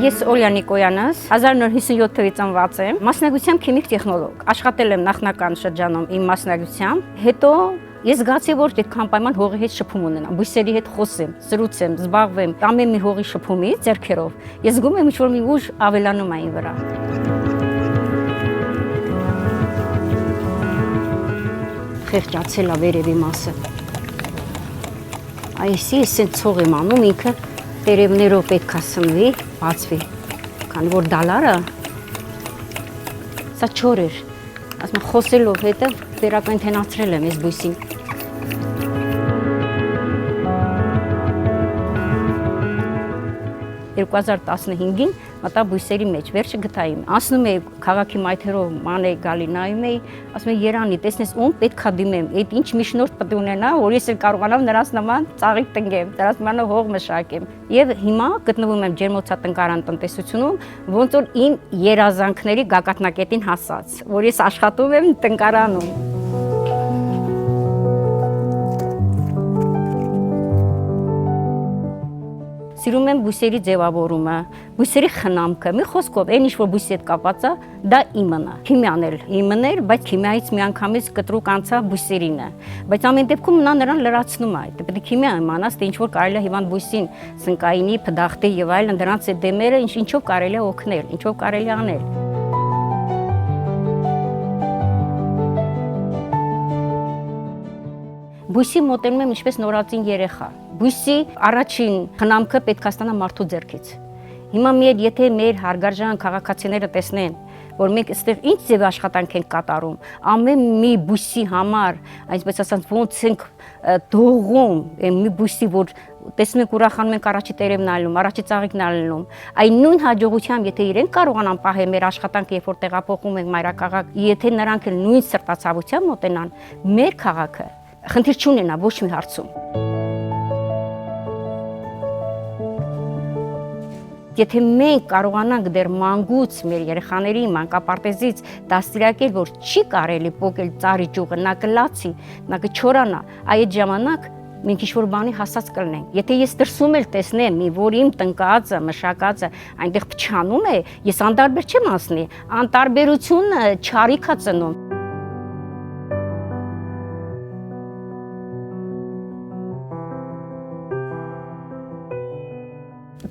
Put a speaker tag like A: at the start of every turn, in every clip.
A: Ես Օլիա Նիկոյանս 1957 թվականից ծնված եմ, մասնագիտությամբ քիմիկ տեխնոլոգ, աշխատել եմ նախնական շրջանում իմ մասնագիտությամբ, հետո ես զգացի, որ պետք է անպայման հողի հետ շփում ունենամ, բույսերի հետ խոսեմ, զրուցեմ, զբաղվեմ, ամեն մի հողի շփումից ձեռքերով, ես զգում եմ ինչ-որ մի ուժ ավելանում այն վրա։ Խեղճացել է վերևի մասը։ Այսի էսեն ցող եմ անում, ինքը տերևներով պետք է սնվի, բացվի, քանի որ դալարը սա չոր էր, ասում խոսելով հետը վերակենդանացրել եմ այս բույսին։ 2015-ին մտա բույսերի մեջ, վերջը գտա իմ։ Անցնում էի քաղաքի մայթերով, ման էի գալի, նայում էի, ասում էի Երանի, տեսնես ում պետք է դիմեմ, այդ ինչ միջնորդ պետք ունենա, որ ես էլ կարողանամ նրանց նման ծաղիկ տնկեմ, նրանց նման հող մշակեմ։ Եվ հիմա գտնվում եմ ջերմոցատնկարան տնտեսությունում, ոնց որ իմ երազանքների գագաթնակետին հասած, որ ես աշխատում եմ տնկարանում։ Սիրում եմ բույսերի ձևավորումը, բույսերի խնամքը, մի խոսքով, այն ինչ որ բույսի հետ կապված է, դա իմն է։ Քիմիան էլ իմն էր, բայց քիմիայից միանգամից կտրուկ անցա բույսերին է։ Բայց ամեն դեպքում նա նրան լրացնում է։ Պետք է քիմիա իմանաս, թե ինչ որ կարելի է հիվանդ բույսին, սնկայինի, փդախտի եւ այլն, դրանց այդ դեմերը ինչով կարելի է օգնել, ինչով կարելի է անել։ Բույսի մոտենում եմ ինչպես նորածին երեխա։ Բույսի առաջին խնամքը պետք է ստանա մարդու ձեռքից։ Հիմա եթե մեր հարգարժան քաղաքացիները տեսնեն, որ մենք այստեղ ինչ ձև աշխատանք ենք կատարում, ամեն մի բույսի համար, այսպես ասած, ոնց ենք դողում, մի բույսի, որ տեսնում եք ուրախանում ենք առաջի տերևն ալնում, առաջի ծաղիկն ալնում, այն նույն հաջողությամբ, եթե իրենք կարողանան պահել մեր աշխատանքը, երբ որ տեղափոխում ենք մայրաքաղաք, եթե նրանք էլ նույն սրտացավությամբ մոտենան, մեր քաղաքը խնդիր չունենա ոչ մի հարցում։ Եթե մենք կարողանանք դեռ մանկուց մեր երեխաների մանկապարտեզից դաստիարակել, որ չի կարելի պոկել ծառի ճյուղը, նա կլացի, նա կչորանա, այդ ժամանակ մենք ինչ-որ բանի հասած կլինենք։ Եթե ես դրսում էլ տեսնեմ, որ իմ տնկածը, մշակածը այնտեղ փչանում է, ես անտարբեր չեմ անցնի, անտարբերությունը չարիք է ծնում։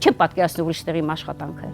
A: Չեմ պատկերացնում ուրիշ տեղի աշխատանքը։